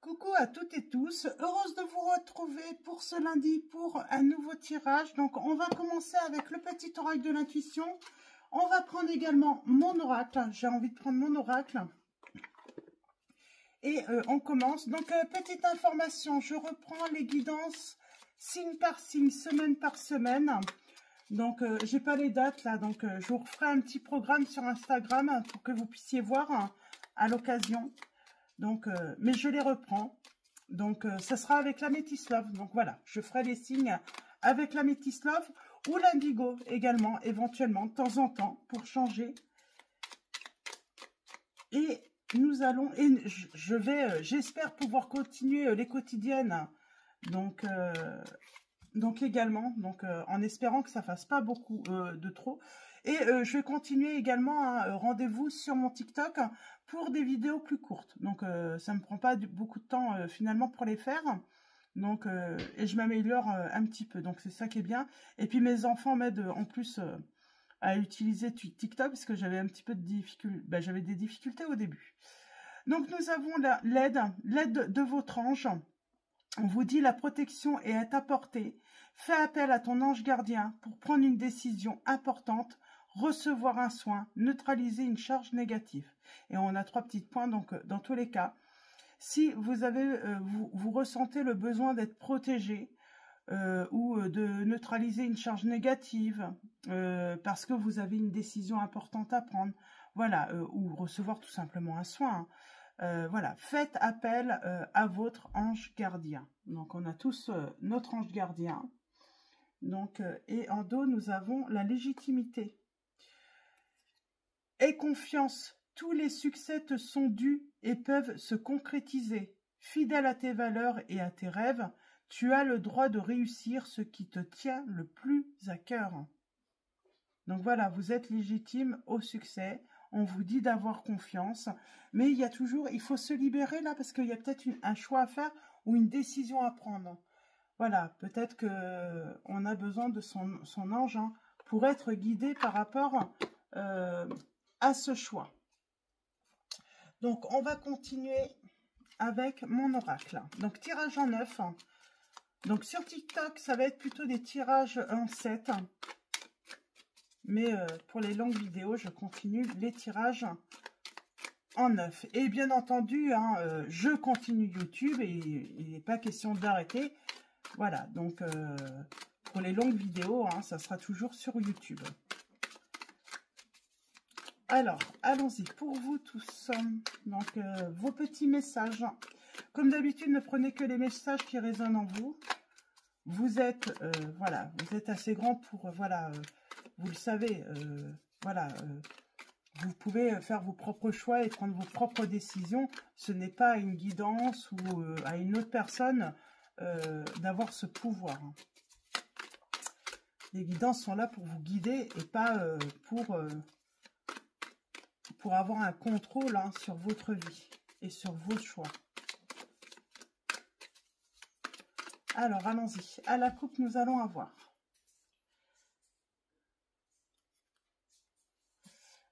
Coucou à toutes et tous, heureuse de vous retrouver pour ce lundi pour un nouveau tirage. Donc on va commencer avec le petit oracle de l'intuition. On va prendre également mon oracle, j'ai envie de prendre mon oracle. Et on commence. Donc petite information, je reprends les guidances signe par signe, semaine par semaine. Donc j'ai pas les dates là, donc je vous referai un petit programme sur Instagram pour que vous puissiez voir à l'occasion. Donc, mais je les reprends. Donc, ça sera avec la Métis Love. Donc, voilà, je ferai les signes avec la Métis Love ou l'indigo également, éventuellement, de temps en temps, pour changer. Et nous allons, et je vais, j'espère pouvoir continuer les quotidiennes. Donc également, en espérant que ça fasse pas beaucoup de trop. Et je vais continuer également un rendez-vous sur mon TikTok pour des vidéos plus courtes. Donc ça me prend pas beaucoup de temps finalement pour les faire. Donc et je m'améliore un petit peu. Donc c'est ça qui est bien. Et puis mes enfants m'aident en plus à utiliser TikTok parce que j'avais un petit peu de difficultés. Ben, j'avais des difficultés au début. Donc nous avons l'aide de votre ange. On vous dit la protection est à ta portée. Fais appel à ton ange gardien pour prendre une décision importante, recevoir un soin, neutraliser une charge négative. Et on a 3 petits points, donc dans tous les cas. Si vous avez, vous ressentez le besoin d'être protégé ou de neutraliser une charge négative parce que vous avez une décision importante à prendre, voilà, ou recevoir tout simplement un soin, voilà, faites appel à votre ange gardien. Donc, on a tous notre ange gardien. Donc, et en dos, nous avons la légitimité. Aie confiance, tous les succès te sont dus et peuvent se concrétiser. Fidèle à tes valeurs et à tes rêves, tu as le droit de réussir ce qui te tient le plus à cœur. Donc voilà, vous êtes légitime au succès. On vous dit d'avoir confiance, mais il y a toujours, il faut se libérer là parce qu'il y a peut-être un choix à faire ou une décision à prendre. Voilà, peut-être que on a besoin de son ange pour être guidé par rapport à ce choix. Donc, on va continuer avec mon oracle. Donc, tirage en 9. Donc, sur TikTok, ça va être plutôt des tirages en 7. Mais pour les longues vidéos, je continue les tirages en 9. Et bien entendu, je continue YouTube et il n'est pas question d'arrêter. Voilà, donc pour les longues vidéos, ça sera toujours sur YouTube. Alors, allons-y pour vous tous. Donc, vos petits messages. Comme d'habitude, ne prenez que les messages qui résonnent en vous. Vous êtes, voilà, vous êtes assez grand pour, voilà... vous le savez, voilà, vous pouvez faire vos propres choix et prendre vos propres décisions. Ce n'est pas à une guidance ou à une autre personne d'avoir ce pouvoir. Les guidances sont là pour vous guider et pas pour avoir un contrôle sur votre vie et sur vos choix. Alors, allons-y. À la coupe, nous allons avoir...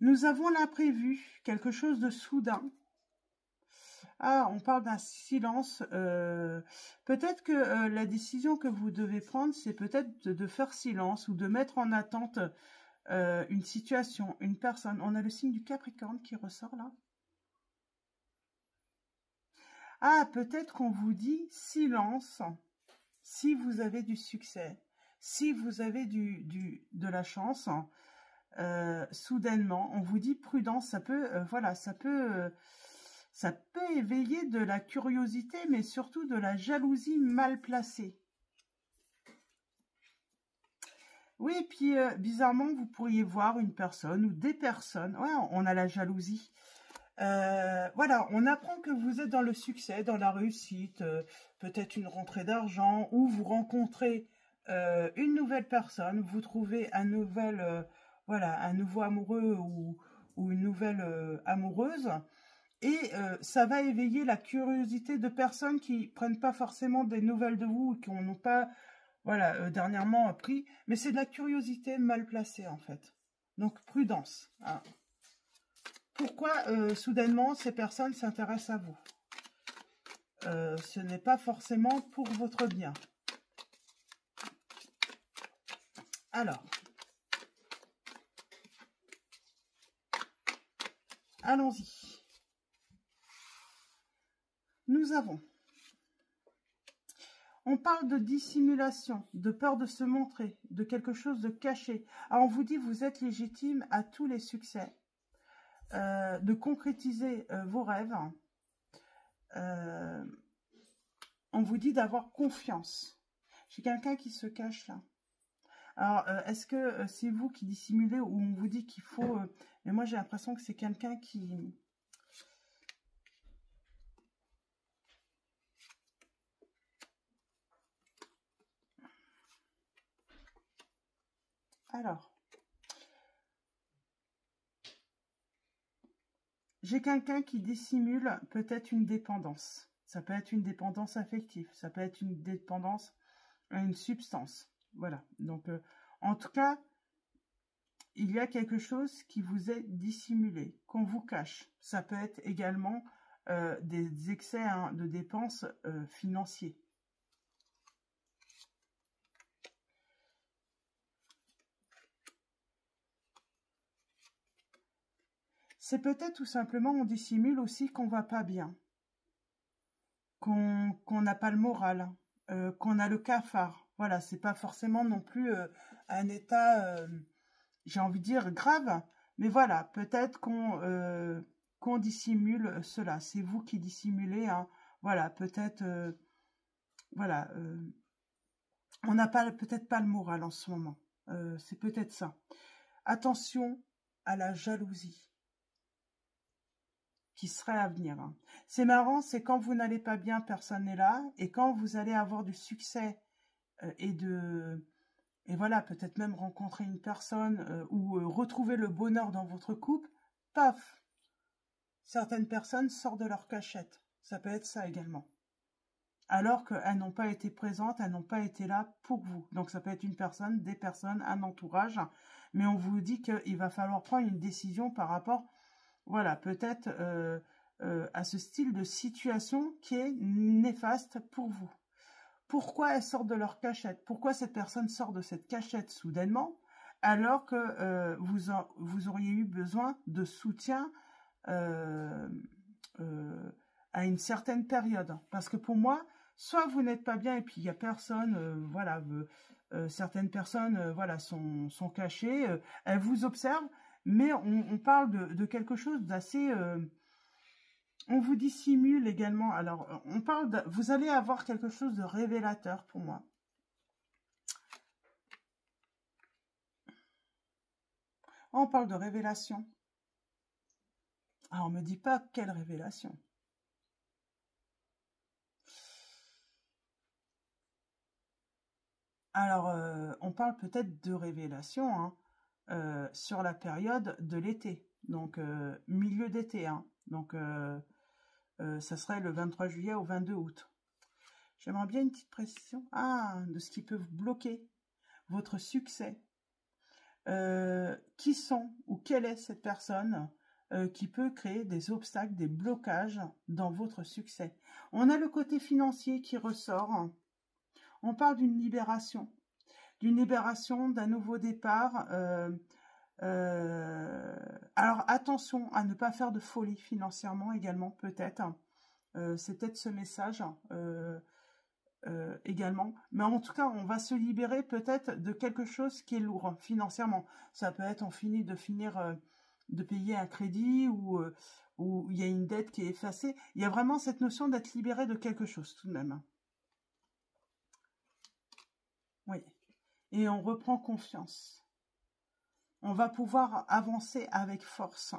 Nous avons l'imprévu, quelque chose de soudain. Ah, on parle d'un silence. Peut-être que la décision que vous devez prendre, c'est peut-être de faire silence ou de mettre en attente une situation, une personne. On a le signe du Capricorne qui ressort là. Ah, peut-être qu'on vous dit silence si vous avez du succès, si vous avez de la chance. Soudainement, on vous dit prudence, ça peut, voilà, ça peut éveiller de la curiosité, mais surtout de la jalousie mal placée. Oui, et puis bizarrement, vous pourriez voir une personne ou des personnes, ouais, on a la jalousie. Voilà, on apprend que vous êtes dans le succès, dans la réussite, peut-être une rentrée d'argent, ou vous rencontrez une nouvelle personne, vous trouvez un nouvel... voilà, un nouveau amoureux ou une nouvelle amoureuse. Et ça va éveiller la curiosité de personnes qui prennent pas forcément des nouvelles de vous, qui n'ont pas, voilà, dernièrement pris. Mais c'est de la curiosité mal placée, en fait. Donc, prudence. Pourquoi, soudainement, ces personnes s'intéressent à vous? ce n'est pas forcément pour votre bien. Alors, allons-y. Nous avons, on parle de dissimulation, de peur de se montrer, de quelque chose de caché. Alors on vous dit vous êtes légitime à tous les succès, de concrétiser vos rêves. On vous dit d'avoir confiance. J'ai quelqu'un qui se cache là. Alors, est-ce que c'est vous qui dissimulez ou on vous dit qu'il faut... mais moi, j'ai l'impression que c'est quelqu'un qui... Alors, j'ai quelqu'un qui dissimule peut-être une dépendance. Ça peut être une dépendance affective. Ça peut être une dépendance à une substance. Voilà. Donc, en tout cas... il y a quelque chose qui vous est dissimulé, qu'on vous cache. Ça peut être également des excès de dépenses financiers. C'est peut-être tout simplement, on dissimule aussi qu'on va pas bien, qu'on n'a pas le moral, qu'on a le cafard. Voilà, c'est pas forcément non plus un état... j'ai envie de dire grave, mais voilà, peut-être qu'on dissimule cela. C'est vous qui dissimulez, hein. Voilà, peut-être, voilà, on n'a pas peut-être pas le moral en ce moment. C'est peut-être ça. Attention à la jalousie qui serait à venir, hein. C'est marrant, c'est quand vous n'allez pas bien, personne n'est là, et quand vous allez avoir du succès et voilà, peut-être même rencontrer une personne ou retrouver le bonheur dans votre couple, paf, certaines personnes sortent de leur cachette. Ça peut être ça également. Alors qu'elles n'ont pas été présentes, elles n'ont pas été là pour vous. Donc ça peut être une personne, des personnes, un entourage, mais on vous dit qu'il va falloir prendre une décision par rapport, voilà, peut-être à ce style de situation qui est néfaste pour vous. Pourquoi elles sortent de leur cachette? Pourquoi cette personne sort de cette cachette soudainement alors que vous auriez eu besoin de soutien à une certaine période? Parce que pour moi, soit vous n'êtes pas bien et puis il n'y a personne, voilà, certaines personnes voilà, sont cachées, elles vous observent, mais on parle de quelque chose d'assez... on vous dissimule également. Alors, on parle vous allez avoir quelque chose de révélateur pour moi. On parle de révélation. Alors, on me dit pas quelle révélation. Alors, on parle peut-être de révélation hein, sur la période de l'été. Donc, milieu d'été. Hein. Donc, ça serait le 23 juillet au 22 août. J'aimerais bien une petite précision de ce qui peut vous bloquer votre succès. Qui sont ou quelle est cette personne qui peut créer des obstacles, des blocages dans votre succès. On a le côté financier qui ressort. On parle d'une libération, d'un nouveau départ. Alors attention à ne pas faire de folie financièrement également, peut-être. C'est peut-être ce message également. Mais en tout cas, on va se libérer peut-être de quelque chose qui est lourd financièrement. Ça peut être, on finit de payer un crédit ou il y a une dette qui est effacée. Il y a vraiment cette notion d'être libéré de quelque chose tout de même. Oui. Et on reprend confiance. On va pouvoir avancer avec force.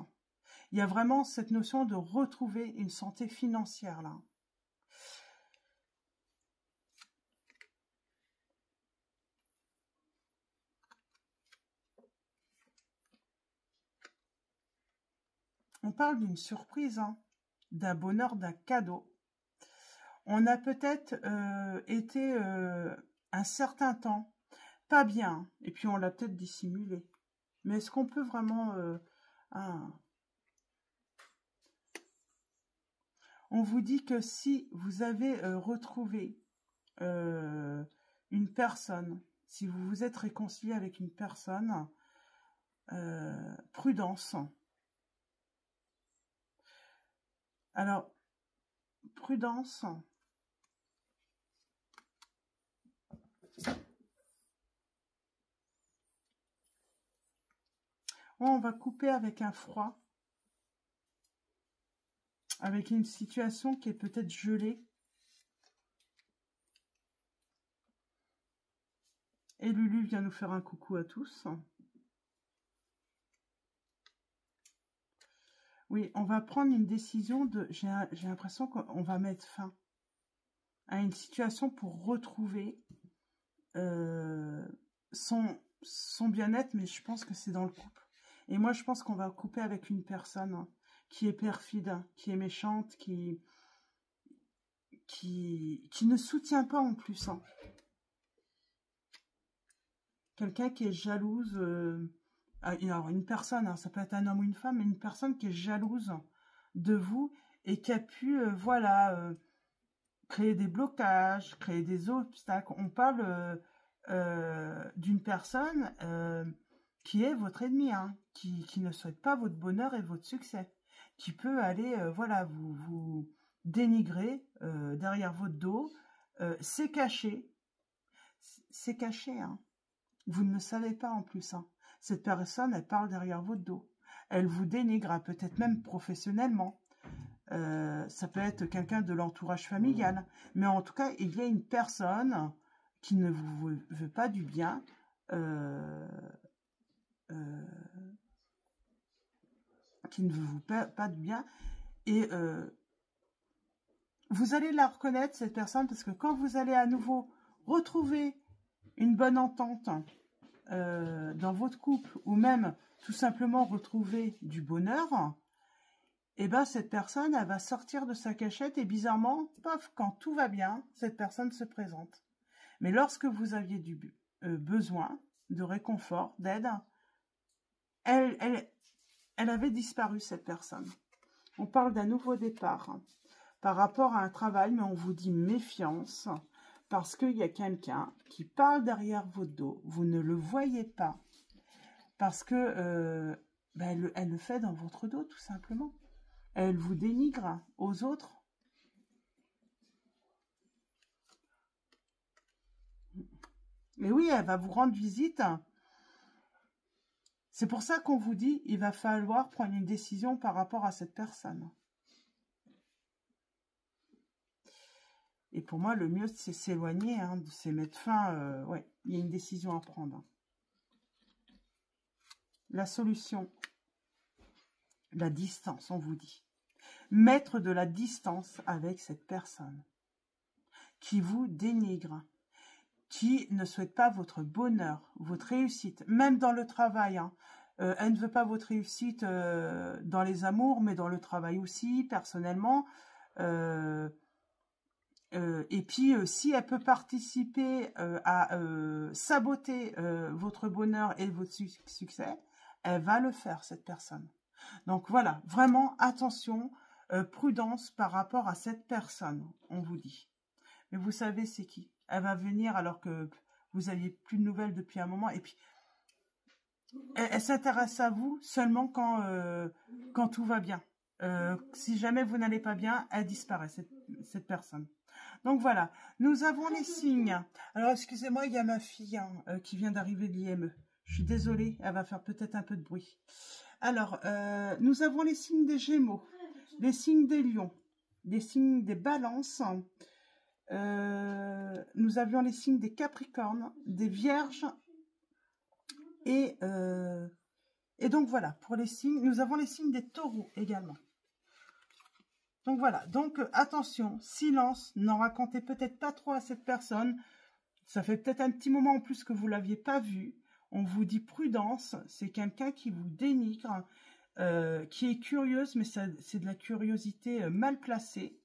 Il y a vraiment cette notion de retrouver une santé financière là. On parle d'une surprise, hein, d'un bonheur, d'un cadeau. On a peut-être été un certain temps pas bien, et puis on l'a peut-être dissimulé. Mais est-ce qu'on peut vraiment... On vous dit que si vous avez retrouvé une personne, si vous vous êtes réconcilié avec une personne, prudence. Alors, prudence. On va couper avec un froid, avec une situation qui est peut-être gelée. Et Lulu vient nous faire un coucou à tous. Oui, on va prendre une décision de... J'ai l'impression qu'on va mettre fin à une situation pour retrouver son bien-être, mais je pense que c'est dans le couple. Et moi, je pense qu'on va couper avec une personne qui est perfide, qui est méchante, qui ne soutient pas en plus. Quelqu'un qui est jalouse... alors, une personne, ça peut être un homme ou une femme, mais une personne qui est jalouse de vous et qui a pu, voilà, créer des blocages, créer des obstacles. On parle d'une personne qui est votre ennemi, qui ne souhaite pas votre bonheur et votre succès, qui peut aller, voilà, vous dénigrer derrière votre dos. C'est caché, Vous ne le savez pas en plus, Cette personne, elle parle derrière votre dos. Elle vous dénigre, peut-être même professionnellement. Ça peut être quelqu'un de l'entourage familial. Mais en tout cas, il y a une personne qui ne vous veut pas du bien. Qui ne veut pas du bien. Et vous allez la reconnaître, cette personne, parce que quand vous allez à nouveau retrouver une bonne entente dans votre couple, ou même tout simplement retrouver du bonheur, et ben cette personne, elle va sortir de sa cachette et bizarrement, paf, quand tout va bien, cette personne se présente. Mais lorsque vous aviez du besoin de réconfort, d'aide, elle avait disparu, cette personne. On parle d'un nouveau départ par rapport à un travail, mais on vous dit méfiance, parce qu'il y a quelqu'un qui parle derrière votre dos. Vous ne le voyez pas. Parce que elle le fait dans votre dos, tout simplement. Elle vous dénigre aux autres. Mais oui, elle va vous rendre visite. C'est pour ça qu'on vous dit, il va falloir prendre une décision par rapport à cette personne. Et pour moi, le mieux, c'est s'éloigner, c'est mettre fin. Ouais, il y a une décision à prendre. La solution, la distance, on vous dit. Mettre de la distance avec cette personne qui vous dénigre, qui ne souhaite pas votre bonheur, votre réussite, même dans le travail. Elle ne veut pas votre réussite dans les amours, mais dans le travail aussi, personnellement. Et puis, si elle peut participer à saboter votre bonheur et votre succès, elle va le faire, cette personne. Donc voilà, vraiment, attention, prudence par rapport à cette personne, on vous dit. Mais vous savez, c'est qui? Elle va venir alors que vous n'aviez plus de nouvelles depuis un moment. Et puis, elle s'intéresse à vous seulement quand tout va bien. Si jamais vous n'allez pas bien, elle disparaît, cette personne. Donc voilà, nous avons les signes. Alors, excusez-moi, il y a ma fille qui vient d'arriver de l'IME. Je suis désolée, elle va faire peut-être un peu de bruit. Alors, nous avons les signes des Gémeaux, les signes des Lions, les signes des Balances. Nous avions les signes des Capricornes, des Vierges. Et donc voilà, pour les signes, nous avons les signes des Taureaux également. Donc voilà, donc attention, silence, n'en racontez peut-être pas trop à cette personne. Ça fait peut-être un petit moment en plus que vous ne l'aviez pas vu. On vous dit prudence, c'est quelqu'un qui vous dénigre, qui est curieuse, mais c'est de la curiosité mal placée.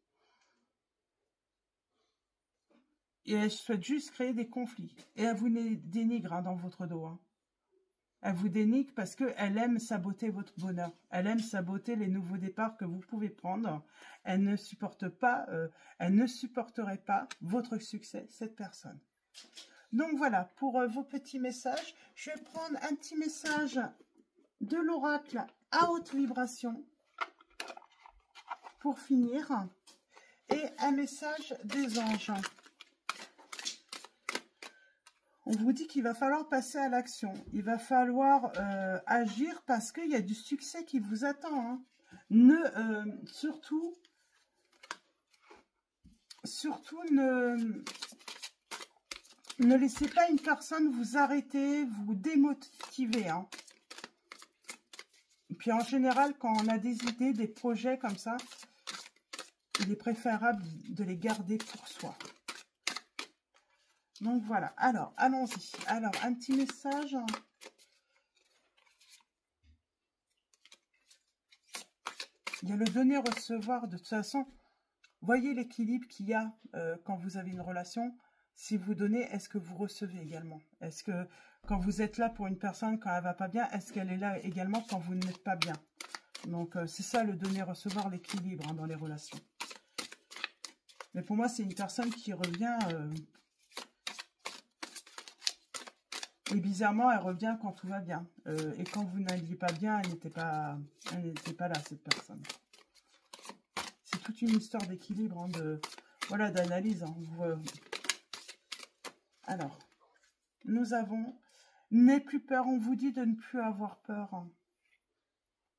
Et elle souhaite juste créer des conflits. Et elle vous dénigre dans votre dos. Elle vous dénigre parce qu'elle aime saboter votre bonheur. Elle aime saboter les nouveaux départs que vous pouvez prendre. Elle ne supporte pas, elle ne supporterait pas votre succès, cette personne. Donc voilà, pour vos petits messages, je vais prendre un petit message de l'oracle à haute vibration pour finir. Et un message des anges. On vous dit qu'il va falloir passer à l'action. Il va falloir agir parce qu'il y a du succès qui vous attend. Hein. Surtout ne laissez pas une personne vous arrêter, vous démotiver. Hein. Et puis en général, quand on a des idées, des projets comme ça, il est préférable de les garder pour soi. Donc voilà, alors allons-y. Alors, un petit message. Il y a le donner-recevoir. De toute façon, voyez l'équilibre qu'il y a quand vous avez une relation. Si vous donnez, est-ce que vous recevez également? Est-ce que quand vous êtes là pour une personne, quand elle va pas bien, est-ce qu'elle est là également quand vous n'êtes pas bien? Donc, c'est ça le donner-recevoir, l'équilibre hein, dans les relations. Mais pour moi, c'est une personne qui revient... et bizarrement, elle revient quand tout va bien. Et quand vous n'alliez pas bien, elle n'était pas là, cette personne. C'est toute une histoire d'équilibre, hein, voilà, d'analyse. Hein. Alors, nous avons... N'aie plus peur, on vous dit de ne plus avoir peur. Hein.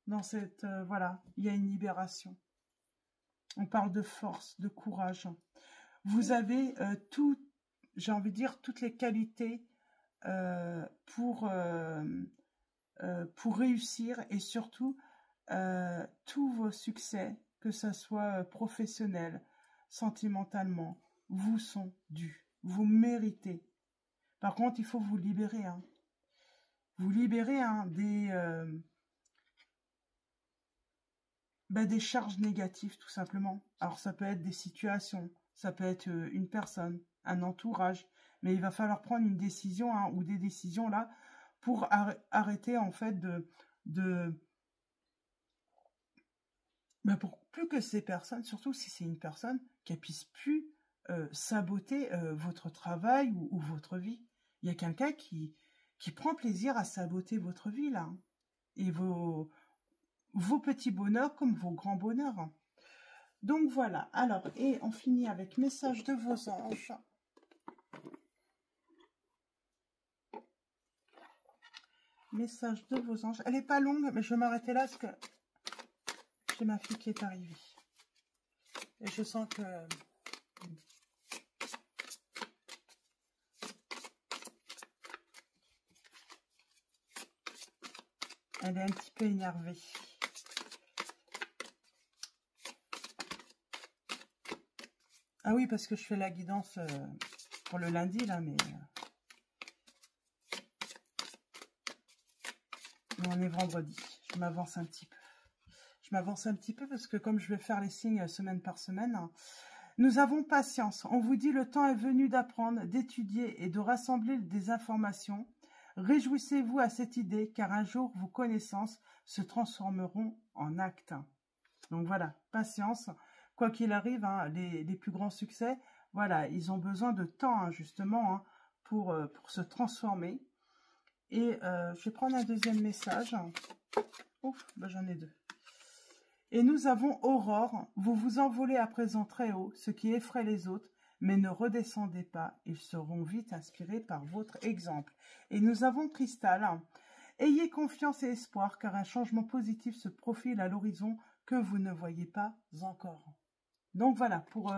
Dans cette... voilà, il y a une libération. On parle de force, de courage. Vous avez j'ai envie de dire, toutes les qualités pour réussir et surtout tous vos succès, que ce soit professionnel, sentimentalement, vous sont dus. Vous méritez. Par contre, il faut vous libérer. Hein. Vous libérer hein, des charges négatives, tout simplement. Alors, ça peut être des situations, ça peut être une personne, un entourage, mais il va falloir prendre une décision hein, ou des décisions là pour arrêter en fait pour plus que ces personnes, surtout si c'est une personne qui ne puisse plus saboter votre travail ou votre vie. Il y a quelqu'un qui prend plaisir à saboter votre vie là. Hein, et vos petits bonheurs comme vos grands bonheurs. Donc voilà, alors, et on finit avec message de vos anges. Message de vos anges. Elle n'est pas longue, mais je vais m'arrêter là parce que j'ai ma fille qui est arrivée. Et je sens que... elle est un petit peu énervée. Ah oui, parce que je fais la guidance pour le lundi, là, mais... on est vendredi. Je m'avance un petit peu. Je m'avance un petit peu parce que comme je vais faire les signes semaine par semaine, nous avons patience. On vous dit le temps est venu d'apprendre, d'étudier et de rassembler des informations. Réjouissez-vous à cette idée, car un jour, vos connaissances se transformeront en actes. Donc voilà, patience. Quoi qu'il arrive, hein, les plus grands succès, voilà, ils ont besoin de temps, hein, justement, hein, pour se transformer. Et je vais prendre un deuxième message. Ouf, ben j'en ai deux. Et nous avons Aurore. Vous vous envolez à présent très haut, ce qui effraie les autres, mais ne redescendez pas. Ils seront vite inspirés par votre exemple. Et nous avons Cristal. Ayez confiance et espoir, car un changement positif se profile à l'horizon que vous ne voyez pas encore. Donc voilà, pour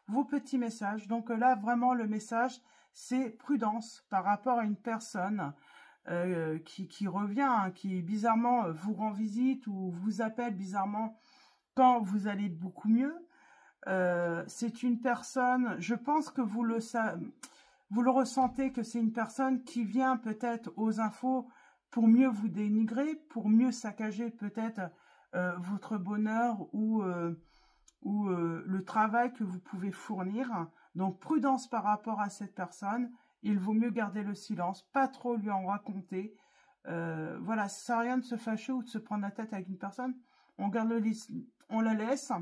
vos petits messages. Donc là, vraiment, le message, c'est prudence par rapport à une personne qui revient, hein, qui bizarrement vous rend visite ou vous appelle bizarrement quand vous allez beaucoup mieux. C'est une personne, je pense que vous le ressentez, que c'est une personne qui vient peut-être aux infos pour mieux vous dénigrer, pour mieux saccager peut-être votre bonheur ou le travail que vous pouvez fournir. Donc prudence par rapport à cette personne. Il vaut mieux garder le silence, pas trop lui en raconter. Voilà, ça sert à rien de se fâcher ou de se prendre la tête avec une personne. On garde on la laisse,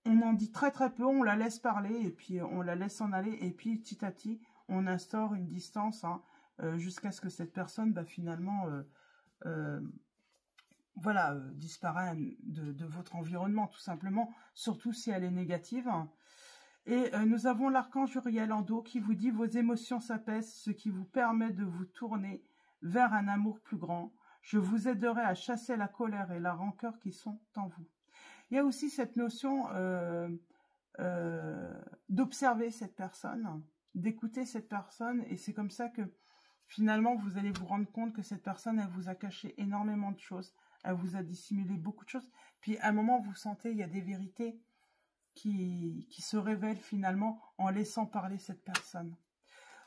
on en dit très très peu, on la laisse parler et puis on la laisse s'en aller et puis petit à petit on instaure une distance hein, jusqu'à ce que cette personne finalement voilà, disparaît de votre environnement tout simplement, surtout si elle est négative. Et nous avons l'archange Uriel en dos qui vous dit vos émotions s'apaisent, ce qui vous permet de vous tourner vers un amour plus grand. Je vous aiderai à chasser la colère et la rancœur qui sont en vous. Il y a aussi cette notion d'observer cette personne, d'écouter cette personne, et c'est comme ça que finalement vous allez vous rendre compte que cette personne, elle vous a caché énormément de choses, elle vous a dissimulé beaucoup de choses, puis à un moment vous sentez il y a des vérités qui se révèlent finalement en laissant parler cette personne.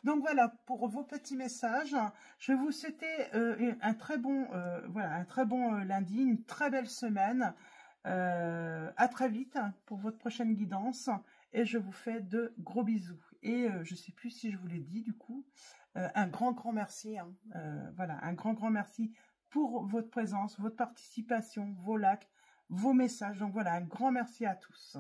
Donc voilà pour vos petits messages. Je vais vous souhaiter un très bon lundi, une très belle semaine. À très vite pour votre prochaine guidance et je vous fais de gros bisous. Et je sais plus si je vous l'ai dit du coup, un grand merci. Hein, voilà, un grand merci pour votre présence, votre participation, vos likes, vos messages. Donc voilà, un grand merci à tous.